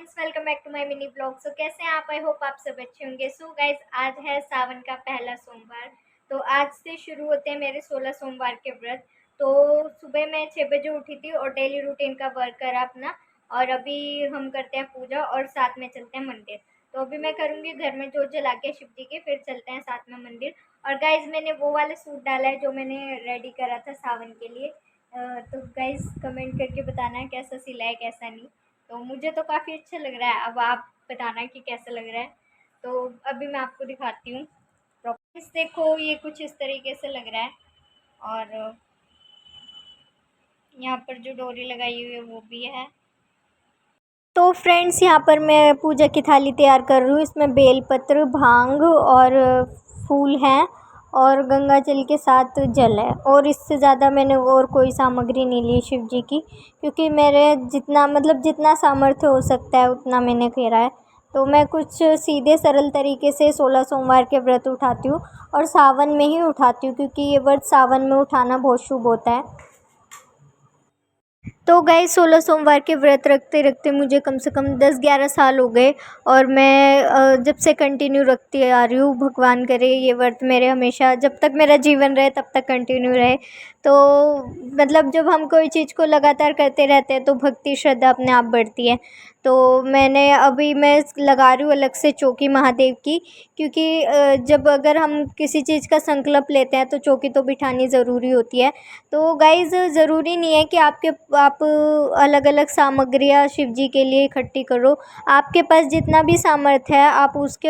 Friends, welcome back to my mini blog. So कैसे हैं आप? आई होप आप सब अच्छे होंगे। सो गाइज, आज है सावन का पहला सोमवार। तो आज से शुरू होते हैं मेरे 16 सोमवार के व्रत। तो सुबह मैं 6 बजे उठी थी और डेली रूटीन का वर्क करा अपना। और अभी हम करते हैं पूजा और साथ में चलते हैं मंदिर। तो अभी मैं करूँगी घर में जोत जला के शिव जी के, फिर चलते हैं साथ में मंदिर। और गाइज, मैंने वो वाला सूट डाला है जो मैंने रेडी करा था सावन के लिए। तो गाइज कमेंट करके बताना है कैसा सिला है कैसा नहीं। तो मुझे तो काफ़ी अच्छा लग रहा है, अब आप बताना कि कैसा लग रहा है। तो अभी मैं आपको दिखाती हूँ प्रॉपर। देखो, ये कुछ इस तरीके से लग रहा है। और यहाँ पर जो डोरी लगाई हुई है वो भी है। तो फ्रेंड्स, यहाँ पर मैं पूजा की थाली तैयार कर रही हूँ। इसमें बेलपत्र, भांग और फूल हैं और गंगा जल के साथ जल है। और इससे ज़्यादा मैंने और कोई सामग्री नहीं ली शिव जी की, क्योंकि मेरे जितना सामर्थ्य हो सकता है उतना मैंने करा है। तो मैं कुछ सीधे सरल तरीके से 16 सोमवार के व्रत उठाती हूँ और सावन में ही उठाती हूँ, क्योंकि ये व्रत सावन में उठाना बहुत शुभ होता है। तो गाइस, 16 सोमवार के व्रत रखते रखते मुझे कम से कम 10-11 साल हो गए। और मैं जब से कंटिन्यू रखती आ रही हूँ। भगवान करे ये व्रत मेरे हमेशा, जब तक मेरा जीवन रहे तब तक कंटिन्यू रहे। तो जब हम कोई चीज़ को लगातार करते रहते हैं तो भक्ति श्रद्धा अपने आप बढ़ती है। तो मैं लगा रही हूँ अलग से चौकी महादेव की, क्योंकि जब अगर हम किसी चीज़ का संकल्प लेते हैं तो चौकी तो बिठानी ज़रूरी होती है। तो गाइज़, ज़रूरी नहीं है कि आप अलग अलग सामग्रियाँ शिव जी के लिए इकट्ठी करो। आपके पास जितना भी सामर्थ्य है आप उसके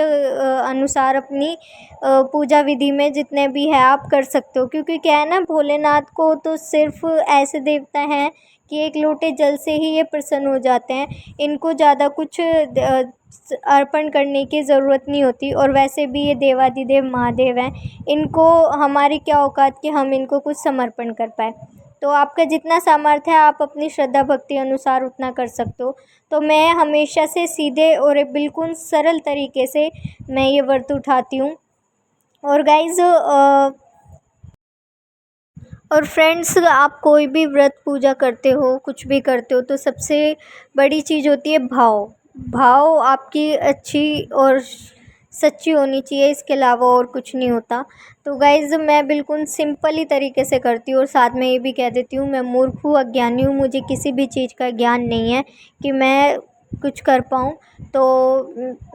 अनुसार अपनी पूजा विधि में जितने भी है आप कर सकते हो। क्योंकि क्या है ना, भोलेनाथ को तो सिर्फ ऐसे देवता हैं कि एक लोटे जल से ही ये प्रसन्न हो जाते हैं। इनको ज़्यादा कुछ अर्पण करने की ज़रूरत नहीं होती। और वैसे भी ये देवाधिदेव महादेव हैं, इनको हमारी क्या औकात कि हम इनको कुछ समर्पण कर पाए। तो आपका जितना सामर्थ्य है आप अपनी श्रद्धा भक्ति अनुसार उतना कर सकते हो। तो मैं हमेशा से सीधे और एक बिल्कुल सरल तरीके से मैं ये व्रत उठाती हूँ। और गाइज़, और फ्रेंड्स, आप कोई भी व्रत पूजा करते हो, कुछ भी करते हो, तो सबसे बड़ी चीज़ होती है भाव। भाव आपकी अच्छी और सच्ची होनी चाहिए, इसके अलावा और कुछ नहीं होता। तो गाइज़, मैं बिल्कुल सिंपल ही तरीके से करती हूँ। और साथ में ये भी कह देती हूँ, मैं मूर्ख हूँ, अज्ञानी हूँ, मुझे किसी भी चीज़ का ज्ञान नहीं है कि मैं कुछ कर पाऊँ। तो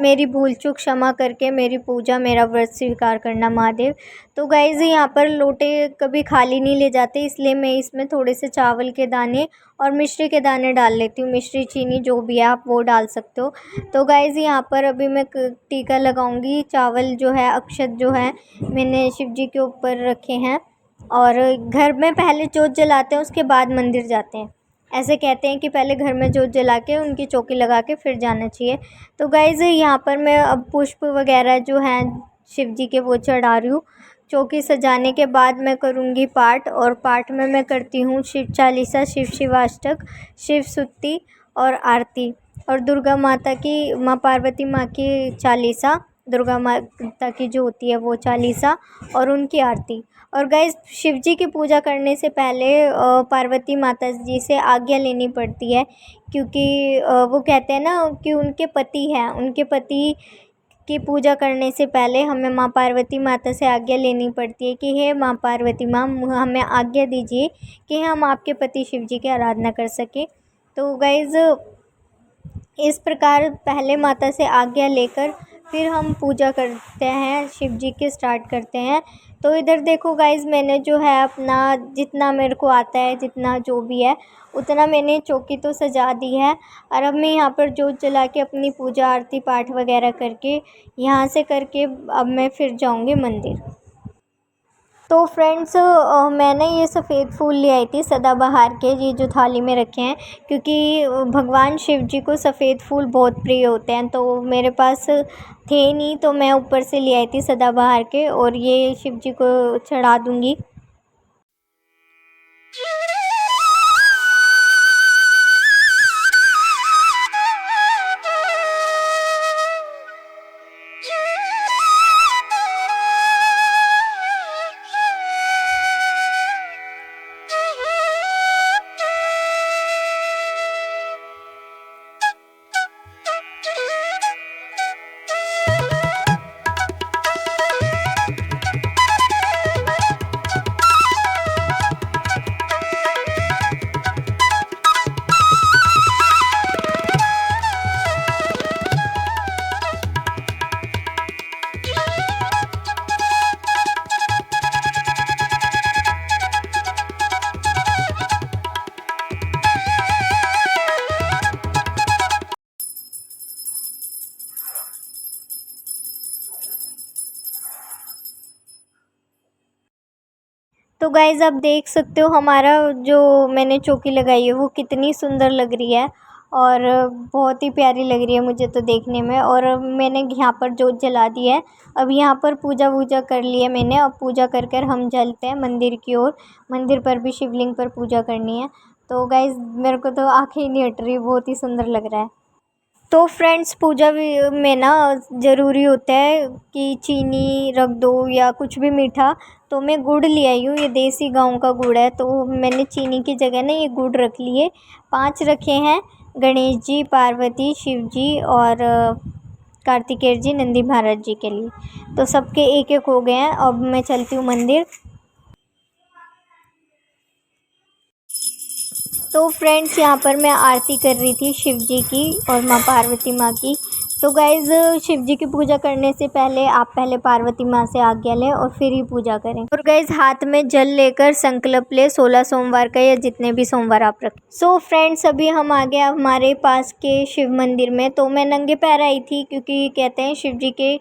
मेरी भूल चूक क्षमा करके मेरी पूजा, मेरा व्रत स्वीकार करना महादेव। तो गाइज़, यहाँ पर लोटे कभी खाली नहीं ले जाते, इसलिए मैं इसमें थोड़े से चावल के दाने और मिश्री के दाने डाल लेती हूँ। मिश्री, चीनी जो भी है आप वो डाल सकते हो। तो गाइज़, यहाँ पर अभी मैं टीका लगाऊंगी। चावल जो है, अक्षत जो है, मैंने शिव जी के ऊपर रखे हैं। और घर में पहले जोत जलाते हैं, उसके बाद मंदिर जाते हैं। ऐसे कहते हैं कि पहले घर में जोत जला के उनकी चौकी लगा के फिर जाना चाहिए। तो गाइज़, यहाँ पर मैं अब पुष्प वगैरह जो हैं शिव जी के वो चढ़ा रही हूँ। चौकी सजाने के बाद मैं करूँगी पाठ। और पाठ में मैं करती हूँ शिव चालीसा, शिव शिवाष्टक, शिव सुत्ती और आरती। और दुर्गा माता की, माँ पार्वती माँ की चालीसा, दुर्गा माता की जो होती है वो चालीसा और उनकी आरती। और गाइस, शिव जी की पूजा करने से पहले पार्वती माता जी से आज्ञा लेनी पड़ती है, क्योंकि वो कहते हैं ना कि उनके पति हैं, उनके पति की पूजा करने से पहले हमें माँ पार्वती माता से आज्ञा लेनी पड़ती है कि हे माँ पार्वती माँ, हमें आज्ञा दीजिए कि हम आपके पति शिव जी की आराधना कर सकें। तो गाइज़, इस प्रकार पहले माता से आज्ञा लेकर फिर हम पूजा करते हैं, शिव जी की स्टार्ट करते हैं। तो इधर देखो गाइज़, मैंने जो है अपना जितना मेरे को आता है, जितना जो भी है उतना मैंने चौकी तो सजा दी है। और अब मैं यहाँ पर जोत जला के अपनी पूजा आरती पाठ वगैरह करके यहाँ से करके अब मैं फिर जाऊँगी मंदिर। तो फ्रेंड्स, मैंने ये सफ़ेद फूल ले आई थी सदाबहार के, ये जो थाली में रखे हैं, क्योंकि भगवान शिव जी को सफ़ेद फूल बहुत प्रिय होते हैं। तो मेरे पास थे नहीं, तो मैं ऊपर से ले आई थी सदाबहार के, और ये शिव जी को चढ़ा दूँगी। तो गाइज़ आप देख सकते हो हमारा जो मैंने चौकी लगाई है वो कितनी सुंदर लग रही है और बहुत ही प्यारी लग रही है मुझे तो देखने में। और मैंने यहाँ पर जोत जला दी है। अब यहाँ पर पूजा वूजा कर ली है मैंने। अब पूजा कर कर हम चलते हैं मंदिर की ओर। मंदिर पर भी शिवलिंग पर पूजा करनी है। तो गाइज़ मेरे को तो आँखें ही नहीं हट रही, बहुत ही सुंदर लग रहा है। तो फ्रेंड्स पूजा भी में ना ज़रूरी होता है कि चीनी रख दो या कुछ भी मीठा। तो मैं गुड़ ले आई हूँ, ये देसी गांव का गुड़ है। तो मैंने चीनी की जगह ना ये गुड़ रख लिए। 5 रखे हैं, गणेश जी, पार्वती, शिव जी और कार्तिकेय जी, नंदी महाराज जी के लिए। तो सबके एक एक हो गए हैं। अब मैं चलती हूँ मंदिर। तो फ्रेंड्स यहाँ पर मैं आरती कर रही थी शिव जी की और माँ पार्वती माँ की। तो गाइज़ शिव जी की पूजा करने से पहले आप पहले पार्वती माँ से आज्ञा लें और फिर ही पूजा करें। और गाइज़ हाथ में जल लेकर संकल्प ले 16 सोमवार का या जितने भी सोमवार आप रखें। सो फ्रेंड्स अभी हम आ गए हमारे पास के शिव मंदिर में। तो मैं नंगे पैर आई थी क्योंकि कहते हैं शिव जी के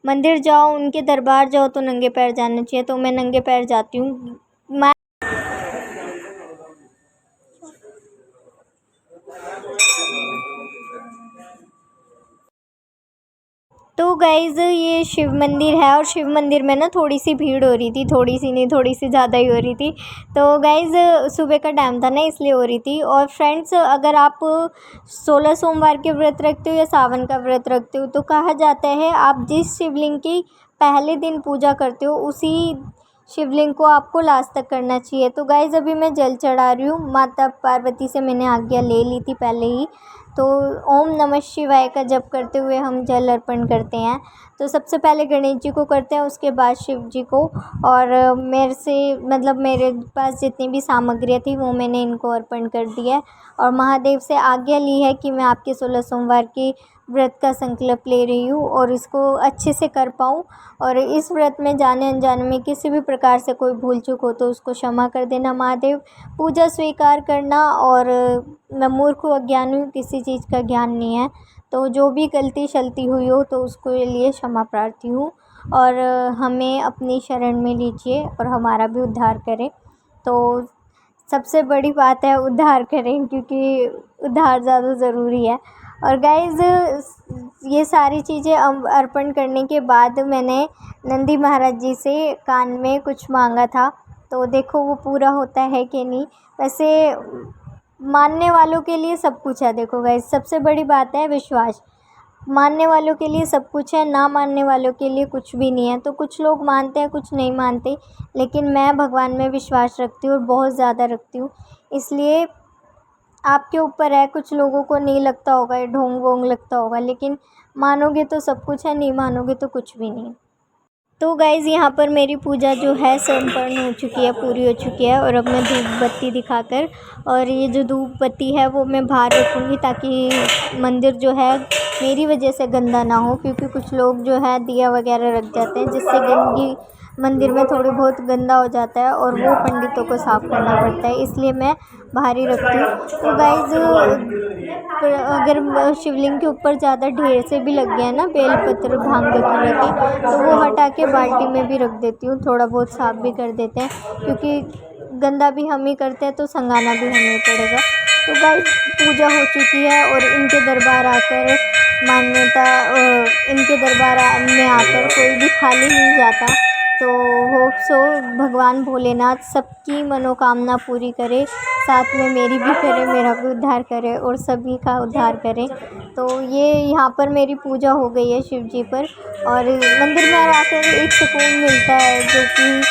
मंदिर जाओ, उनके दरबार जाओ तो नंगे पैर जाना चाहिए। तो मैं नंगे पैर जाती हूँ। तो गाइज़ ये शिव मंदिर है और शिव मंदिर में ना थोड़ी सी भीड़ हो रही थी, थोड़ी सी नहीं थोड़ी सी ज़्यादा ही हो रही थी। तो गाइज़ सुबह का टाइम था ना इसलिए हो रही थी। और फ्रेंड्स अगर आप 16 सोमवार के व्रत रखते हो या सावन का व्रत रखते हो तो कहा जाता है आप जिस शिवलिंग की पहले दिन पूजा करते हो उसी शिवलिंग को आपको लास्ट तक करना चाहिए। तो गाइज़ अभी मैं जल चढ़ा रही हूँ। माता पार्वती से मैंने आज्ञा ले ली थी पहले ही। तो ओम नमः शिवाय का जप करते हुए हम जल अर्पण करते हैं। तो सबसे पहले गणेश जी को करते हैं, उसके बाद शिव जी को। और मेरे से मतलब मेरे पास जितनी भी सामग्रियाँ थी वो मैंने इनको अर्पण कर दिया है। और महादेव से आज्ञा ली है कि मैं आपके 16 सोमवार की व्रत का संकल्प ले रही हूँ और इसको अच्छे से कर पाऊँ। और इस व्रत में जाने अनजाने में किसी भी प्रकार से कोई भूल चूक हो तो उसको क्षमा कर देना महादेव। पूजा स्वीकार करना। और मैं मूर्ख हूँ, अज्ञानी हूँ, किसी चीज़ का ज्ञान नहीं है। तो जो भी गलती शलती हुई हो तो उसको लिए क्षमा प्रार्थी हूँ। और हमें अपनी शरण में लीजिए और हमारा भी उद्धार करें। तो सबसे बड़ी बात है उद्धार करें, क्योंकि उद्धार ज़्यादा ज़रूरी है। और गाइज़ ये सारी चीज़ें अर्पण करने के बाद मैंने नंदी महाराज जी से कान में कुछ मांगा था। तो देखो वो पूरा होता है कि नहीं। वैसे मानने वालों के लिए सब कुछ है। देखो गाइज़ सबसे बड़ी बात है विश्वास। मानने वालों के लिए सब कुछ है, ना मानने वालों के लिए कुछ भी नहीं है। तो कुछ लोग मानते हैं, कुछ नहीं मानते, लेकिन मैं भगवान में विश्वास रखती हूँ और बहुत ज़्यादा रखती हूँ। इसलिए आपके ऊपर है, कुछ लोगों को नहीं लगता होगा, ये ढोंग वोंग लगता होगा, लेकिन मानोगे तो सब कुछ है, नहीं मानोगे तो कुछ भी नहीं। तो गाइज़ यहाँ पर मेरी पूजा जो है संपन्न हो चुकी है, पूरी हो चुकी है। और अब मैं धूप बत्ती दिखाकर, और ये जो धूप बत्ती है वो मैं बाहर रखूँगी ताकि मंदिर जो है मेरी वजह से गंदा ना हो। क्योंकि कुछ लोग जो है दिया वगैरह रख जाते हैं जिससे गंदगी मंदिर में थोड़ी बहुत गंदा हो जाता है और वो पंडितों को साफ़ करना पड़ता है, इसलिए मैं बाहर ही रखती हूँ। तो गाइज़ अगर शिवलिंग के ऊपर ज़्यादा ढेर से भी लग गया ना बेलपत्र भांग धतूरे के, तो वो हटा के बाल्टी में भी रख देती हूँ। थोड़ा बहुत साफ़ भी कर देते हैं, क्योंकि गंदा भी हम ही करते हैं तो संगाना भी हमें पड़ेगा। तो गाइज़ पूजा हो चुकी है और इनके दरबार आकर मान्यता इनके दरबार में आकर कोई भी खाली नहीं जाता। तो होप सो भगवान भोलेनाथ सबकी मनोकामना पूरी करे, साथ में मेरी भी करे, मेरा भी उद्धार करे और सभी का उद्धार करे। तो ये यहाँ पर मेरी पूजा हो गई है शिव जी पर। और मंदिर में आकर एक सुकून मिलता है जो कि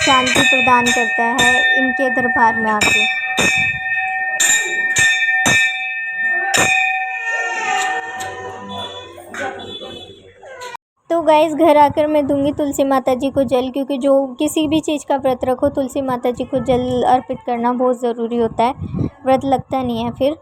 शांति प्रदान करता है इनके दरबार में आके। तो गाइज़ घर आकर मैं दूंगी तुलसी माता जी को जल, क्योंकि जो किसी भी चीज़ का व्रत रखो तुलसी माता जी को जल अर्पित करना बहुत ज़रूरी होता है, व्रत लगता नहीं है फिर।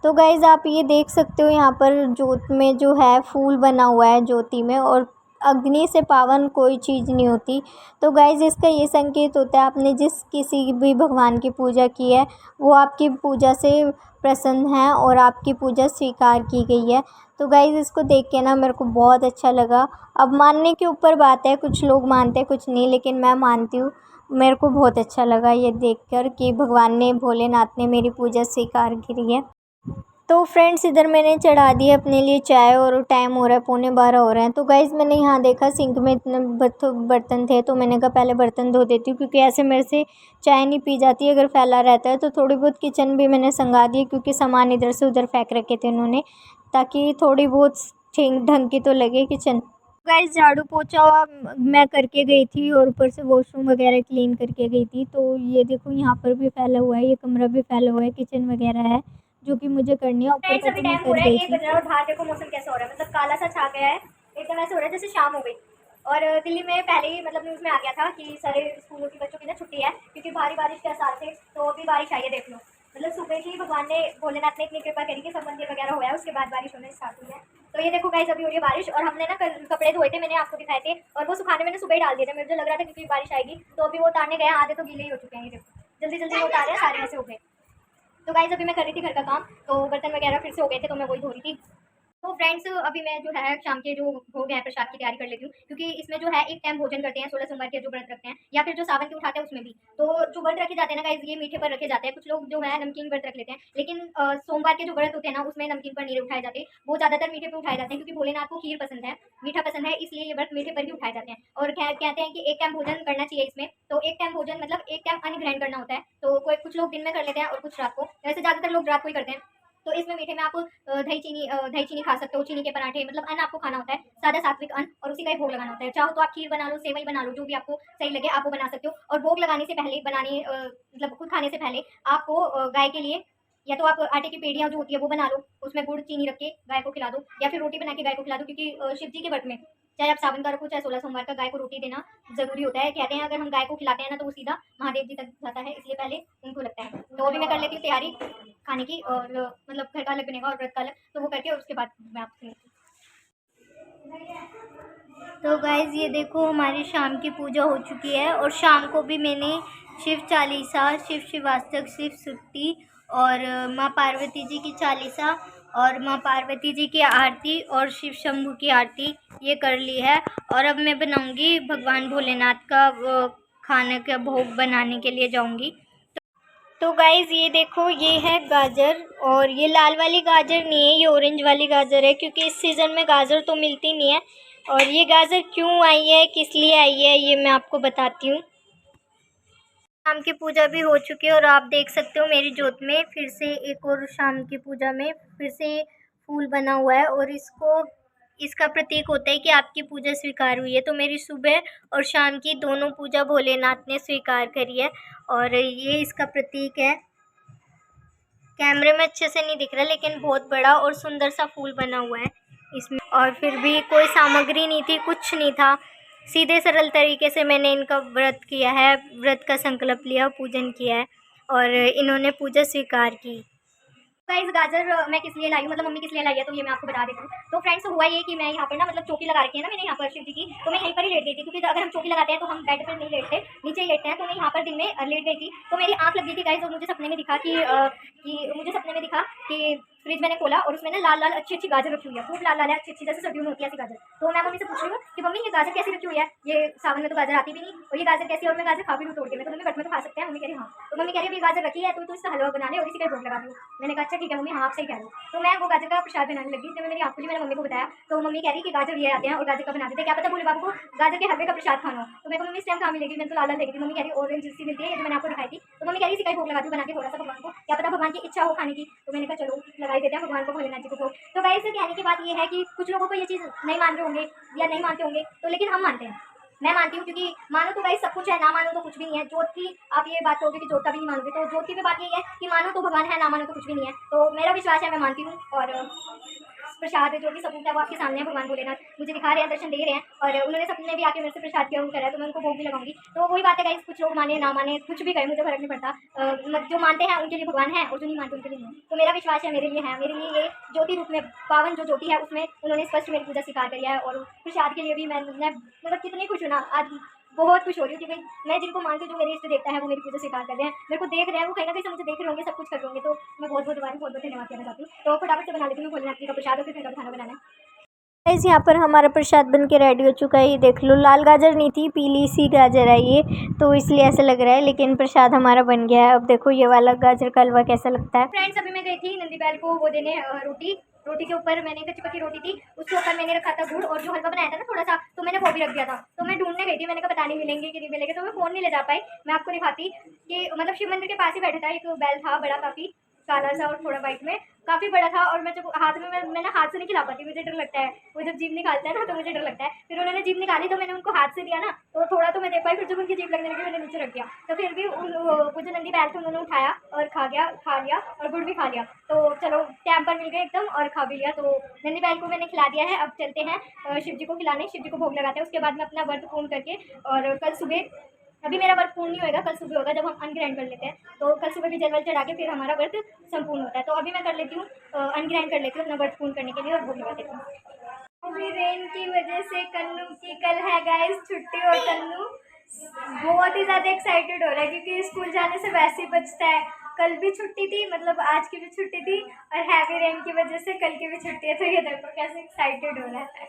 तो गाइज़ आप ये देख सकते हो यहाँ पर जोत में जो है फूल बना हुआ है ज्योति में, और अग्नि से पावन कोई चीज़ नहीं होती। तो गाइज़ इसका ये संकेत होता है आपने जिस किसी भी भगवान की पूजा की है वो आपकी पूजा से प्रसन्न है और आपकी पूजा स्वीकार की गई है। तो गाइज़ इसको देख के ना मेरे को बहुत अच्छा लगा। अब मानने के ऊपर बात है, कुछ लोग मानते हैं कुछ नहीं, लेकिन मैं मानती हूँ। मेरे को बहुत अच्छा लगा ये देखकर कि भगवान ने, भोलेनाथ ने मेरी पूजा स्वीकार करी है। तो फ्रेंड्स इधर मैंने चढ़ा दी है अपने लिए चाय और टाइम हो रहा है 11:15 हो रहे हैं। तो गाइज़ मैंने यहाँ देखा सिंक में इतने बर्तन थे, तो मैंने कहा पहले बर्तन धो देती हूँ, क्योंकि ऐसे मेरे से चाय नहीं पी जाती अगर फैला रहता है। तो थोड़ी बहुत किचन भी मैंने संगा दी, क्योंकि सामान इधर से उधर फेंक रखे थे उन्होंने, ताकि थोड़ी बहुत ठीक ढंग की तो लगे किचन। गाइस झाड़ू पोछा मैं करके गई थी और ऊपर से वॉशरूम वगैरह क्लीन करके गई थी। तो ये देखो यहाँ पर भी फैला हुआ है, ये कमरा भी फैला हुआ है, किचन वगैरह है जो कि मुझे करनी है। ऊपर का तो मैं कर गई थी। और बाहर देखो मौसम कैसा हो रहा है, मतलब काला सा छा गया है, एकदम ऐसा हो रहा है जैसे शाम हो गई। और दिल्ली में पहले ही मतलब न्यूज़ में आ गया था कि सारे स्कूलों की बच्चों की ना छुट्टी है, क्योंकि भारी बारिश के आसार थे। तो अभी बारिश आई है, देख लो। मतलब सुबह ही भगवान ने, भोलेनाथ ने इतनी कृपा करी कि सब मंदिर वगैरह हुआ है, उसके बाद बारिश होना स्टार्ट हुई है। तो ये देखो गाइस अभी हो रही है बारिश, और हमने ना कल कपड़े धोए थे, मैंने आपको दिखाए थे, और वो सुखाने मैंने सुबह ही डाल दिए थे। मुझे लग रहा था क्योंकि बारिश आएगी, तो अभी वो उतारने गए, आधे तो गीले ही हो चुके हैं। ये देखो जल्दी जल्दी वो उतारे, सारे ऐसे हो गए। तो गाइस अभी मैं कर रही थी घर का काम, तो बर्तन वगैरह फिर से हो गए थे, तो मैं वही धो रही थी। तो फ्रेंड्स अभी मैं जो है शाम के जो भोग है प्रसाद की तैयारी कर लेती हूँ, क्योंकि इसमें जो है एक टाइम भोजन करते हैं 16 सोमवार के जो व्रत रखते हैं, या फिर जो सावन के उठाते हैं उसमें भी। तो जो व्रत रखे जाते हैं ना गाइस, ये मीठे पर रखे जाते हैं। कुछ लोग जो है नमकीन व्रत रख लेते हैं, लेकिन सोमवार के जो व्रत होते हैं ना, उसमें नमकीन पर नहीं उठाए जाते, वो ज्यादातर मीठे पर उठाए जाते हैं, क्योंकि भोलेनाथ को खीर पसंद है, मीठा पसंद है, इसलिए ये व्रत मीठे पर ही उठाए जाते हैं। और कहते हैं कि एक टाइम भोजन करना चाहिए इसमें। तो एक टाइम भोजन मतलब एक टाइम अन्न ग्रहण करना होता है। तो कोई कुछ लोग दिन में कर लेते हैं और कुछ रात को, वैसे ज्यादातर लोग रात को ही करते हैं। तो इसमें मीठे में आप दही चीनी खा सकते हो, चीनी के पराठे, मतलब अन्न आपको खाना होता है सादा सात्विक अन्न, और उसी का ही भोग लगाना होता है। चाहो तो आप खीर बना लो, सेवई बना लो, जो भी आपको सही लगे आप वो बना सकते हो। और भोग लगाने से पहले मतलब खुद खाने से पहले आपको गाय के लिए या तो आप आटे की पेड़ियाँ जो होती है वो बना लो, उसमें गुड़ चीनी रख के गाय को खिला दो, या फिर रोटी बना के गाय को खिला दो, क्योंकि शिव जी के व्रत में चाहे आप सावन का रखो चाहे 16 सोमवार का, गाय को रोटी देना जरूरी होता है। कहते हैं अगर हम गाय को खिलाते हैं ना, तो वो सीधा महादेव जी तक जाता है, इसलिए पहले उनको लगता है। तो अभी मैं कर लेती हूँ तैयारी खाने की, और मतलब घर का अलग बनेगा और व्रत का अलग, तो वो करके और उसके बाद मैं आपसे। तो गाइज़ ये देखो हमारी शाम की पूजा हो चुकी है, और शाम को भी मैंने शिव चालीसा, शिव शिवाष्टक, शिव सुक्ति और माँ पार्वती जी की चालीसा और माँ पार्वती जी की आरती और शिव शंभू की आरती ये कर ली है। और अब मैं बनाऊंगी भगवान भोलेनाथ का खाने का भोग बनाने के लिए जाऊंगी। तो गाइज़ ये देखो ये है गाजर, और ये लाल वाली गाजर नहीं है, ये ऑरेंज वाली गाजर है, क्योंकि इस सीज़न में गाजर तो मिलती नहीं है। और ये गाजर क्यों आई है, किस लिए आई है, ये मैं आपको बताती हूँ। शाम की पूजा भी हो चुकी है, और आप देख सकते हो मेरी जोत में फिर से एक और शाम की पूजा में फिर से फूल बना हुआ है, और इसका प्रतीक होता है कि आपकी पूजा स्वीकार हुई है। तो मेरी सुबह और शाम की दोनों पूजा भोलेनाथ ने स्वीकार करी है, और ये इसका प्रतीक है। कैमरे में अच्छे से नहीं दिख रहा, लेकिन बहुत बड़ा और सुंदर सा फूल बना हुआ है इसमें। और फिर भी कोई सामग्री नहीं थी, कुछ नहीं था, सीधे सरल तरीके से मैंने इनका व्रत किया है, व्रत का संकल्प लिया, पूजन किया है, और इन्होंने पूजा स्वीकार की। गाइस गाजर मैं किस लिए लाई हूँ, मतलब मम्मी किस लिए लाई है, तो ये मैं आपको बता देती हूँ। तो फ्रेंड्स हुआ ये कि मैं यहाँ पर ना मतलब चौकी लगा रखी है ना मैंने यहाँ पर शिव जी की, तो मैं यहीं पर ही लेट गई थी, क्योंकि अगर हम चौकी लगाते हैं तो हम बेड पर नहीं लेटते, नीचे ही लेटते हैं। तो मैं यहाँ पर दिन में लेट गई थी, तो मेरी आँख लग गई थी गाइस, और मुझे सपने में दिखा कि फ्रिज मैंने खोला और उसमें ना लाल लाल अच्छी अच्छी गाजर रखी हुई है, खूब लाल लाल है, अच्छी अच्छी, जैसे सर्दियों में होती है ऐसी गाजर। तो मैं मम्मी से पूछ रही हूँ कि मम्मी ये गाजर कैसी रखी हुई है, ये सावन में तो गाजर आती भी नहीं, और ये गाजर कैसी है, और मैं गाजर खा भी नहीं तोड़ के, मैं तो मम्मी बट में तो खा सकते हैं। मम्मी कह रही हाँ। तो मम्मी कह रही है गाजर रखी है तो इसका हलवा बना ले और इसी का भोग लगा दो। मैंने कहा अच्छा ठीक है मम्मी, हाँ आप सही कह रहे हो। तो मैं वो गाजर का प्रसाद बनाने लगी, जब मेरी आँख खुली मैंने मम्मी को बताया, तो मम्मी कह रही कि गाजर ये आते हैं और गाजर का बना देते, क्या पता बोले बाबू को गाजर के हलवे का प्रसाद खाना हो। तो मैं मम्मी इस टाइम कहाँ मिलेगी, मैं तो लाल लाल देखी थी। मम्मी कह रही ऑरेंज सी मिलती है, ये जो मैंने आपको दिखाई थी। तो मम्मी कह रही इसी का भोग लगा दूँ बना के थोड़ा सा भगवान को, क्या पता भगवान की इच्छा हो खाने की। तो मैंने कहा चलो लगाई देते हैं भगवान को, भोलेनाथ जी को भोग। तो गाइस कहने की बात ये है कि कुछ लोगों को ये चीज़ नहीं मान रहे होंगे या नहीं मानते होंगे, तो लेकिन हम मानते हैं, मैं मानती हूँ, क्योंकि मानो तो गाइस सब कुछ है, ना मानो तो कुछ भी नहीं है। जोत की आप ये बात कहोगे कि जोत का भी नहीं मानोगे, तो जोत की भी बात यही है कि मानो तो भगवान है, ना मानो तो कुछ भी नहीं है। तो मेरा विश्वास है, मैं मानती हूँ। और प्रसाद जो भी सबूत है वो आपके सामने है, भगवान भोलेनाथ मुझे दिखा रहे हैं, दर्शन दे रहे हैं, और उन्होंने सपने में भी आके मेरे से प्रसाद किया करा है, तो मैं उनको भोग भी लगाऊंगी। तो वही बात है गाइस, कुछ लोग माने ना माने कुछ भी करें, मुझे फर्क नहीं पड़ता। जो मानते हैं उनके लिए भगवान है, और जो नहीं मानते उनके लिए नहीं। तो मेरा विश्वास है, मेरे लिए है, मेरे लिए ये ज्योति रूप में पावन जो ज्योति है उसमें उन्होंने स्पष्ट मेरी पूजा स्वीकार करी है। और प्रसाद के लिए भी मैं मतलब कितनी खुश हूँ ना, आज बहुत खुश हो रही हूँ कि भाई मैं जिनको मानती हूँ, जो मेरे इष्ट देवता है वो मेरी पूजा स्वीकार कर रहे हैं, मेरे को देख रहे हैं, वो कहीं ना कहीं से मुझे देख रहे होंगे, सब कुछ कर रहे होंगे। तो मैं बहुत बहुत धन्यवाद कहना चाहती हूँ। तो फटाफट से बना लेती हूँ भोलेनाथ जी का प्रसाद, और फिर घर का खाना बनाना है। गाइस यहाँ पर हमारा प्रसाद बन के रेडी हो चुका है। ये देख लो, लाल गाजर नहीं थी, पीली सी गाजर है ये, तो इसलिए ऐसा लग रहा है, लेकिन प्रसाद हमारा बन गया है। अब देखो ये वाला गाजर का हलवा कैसा लगता है। फ्रेंड्स अभी मैं गई थी नंदी बैल को वो देने रोटी के ऊपर मैंने कच्ची पक्की रोटी थी, उसके ऊपर मैंने रखा था गुड़, और जो हलवा बनाया था ना थोड़ा सा, तो मैंने वो भी रख दिया था। तो मैं ढूंढने गई थी, मैंने कहा पता नहीं मिलेंगे कि नहीं मिलेंगे, तो मैं फ़ोन नहीं ले जा पाई। मैं आपको दिखाती कि मतलब शिव मंदिर के पास ही बैठा था एक बैल था बड़ा, काफ़ी काला सा और थोड़ा वाइट में, काफ़ी बड़ा था। और मैं जब हाथ में मैंने हाथ से नहीं खिला पाती, मुझे डर लगता है, वो जब जीभ निकालता है ना तो मुझे डर लगता है। फिर उन्होंने जीभ निकाली तो मैंने उनको हाथ से दिया ना, तो थोड़ा तो मैं देख पाई, फिर जब उनकी जीभ लगने लगी मैंने नीचे रख दिया। तो फिर भी वो जो नंदी बैल थे उन्होंने उठाया और खा लिया और गुड़ भी खा लिया। तो चलो टाइम पर मिल गए एकदम और खा भी लिया। तो नंदी बैल को मैंने खिला दिया है। अब चलते हैं शिव जी को खिलाने, शिव जी को भोग लगाते हैं। उसके बाद मैं अपना व्रत पूर्ण करके, और कल सुबह, अभी मेरा व्रत पूर्ण नहीं होगा, कल सुबह होगा जब हम अनग्रहण कर लेते हैं। तो कल सुबह भी जल चढ़ा के फिर हमारा व्रत संपूर्ण होता है। तो अभी मैं कर लेती हूँ अनग्रहण कर लेती हूँ अपना व्रत पूर्ण करने के लिए और भोग लगा देती हूँ। अभी रेन की वजह से कन्नू की कल है गाइस छुट्टी, और कन्नू बहुत ही ज़्यादा एक्साइटेड हो रहा है क्योंकि स्कूल जाने से वैसे ही बचता है। कल भी छुट्टी थी, मतलब आज की भी छुट्टी थी, और हैवी रेन की वजह से कल की भी छुट्टी है। तो ये देखो कैसे एक्साइटेड हो रहा है।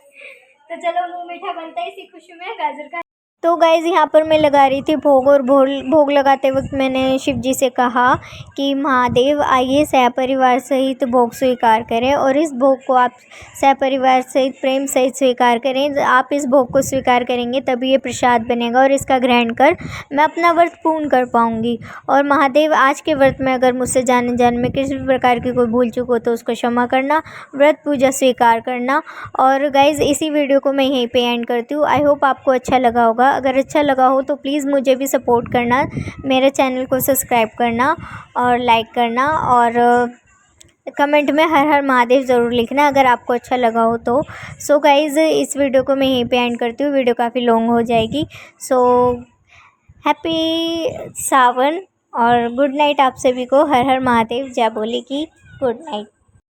तो चलो मुँह मीठा बनता है इसी खुशी में गाजर का। तो गाइज़ यहाँ पर मैं लगा रही थी भोग, और भोग लगाते वक्त मैंने शिव जी से कहा कि महादेव आइए सहपरिवार सहित भोग स्वीकार करें, और इस भोग को आप सहपरिवार सहित प्रेम सहित स्वीकार करें। आप इस भोग को स्वीकार करेंगे तभी ये प्रसाद बनेगा, और इसका ग्रहण कर मैं अपना व्रत पूर्ण कर पाऊँगी। और महादेव आज के व्रत में अगर मुझसे जाने में किसी भी प्रकार की कोई भूल चूक हो तो उसको क्षमा करना, व्रत पूजा स्वीकार करना। और गाइज़ इसी वीडियो को मैं यहीं पे एंड करती हूँ। आई होप आपको अच्छा लगा होगा। अगर अच्छा लगा हो तो प्लीज़ मुझे भी सपोर्ट करना, मेरे चैनल को सब्सक्राइब करना और लाइक करना, और कमेंट में हर हर महादेव ज़रूर लिखना अगर आपको अच्छा लगा हो तो। सो गाइज़ इस वीडियो को मैं यहीं पे एंड करती हूँ, वीडियो काफ़ी लॉन्ग हो जाएगी। सो हैप्पी सावन और गुड नाइट आप सभी को। हर हर महादेव, जय बोले की गुड नाइट।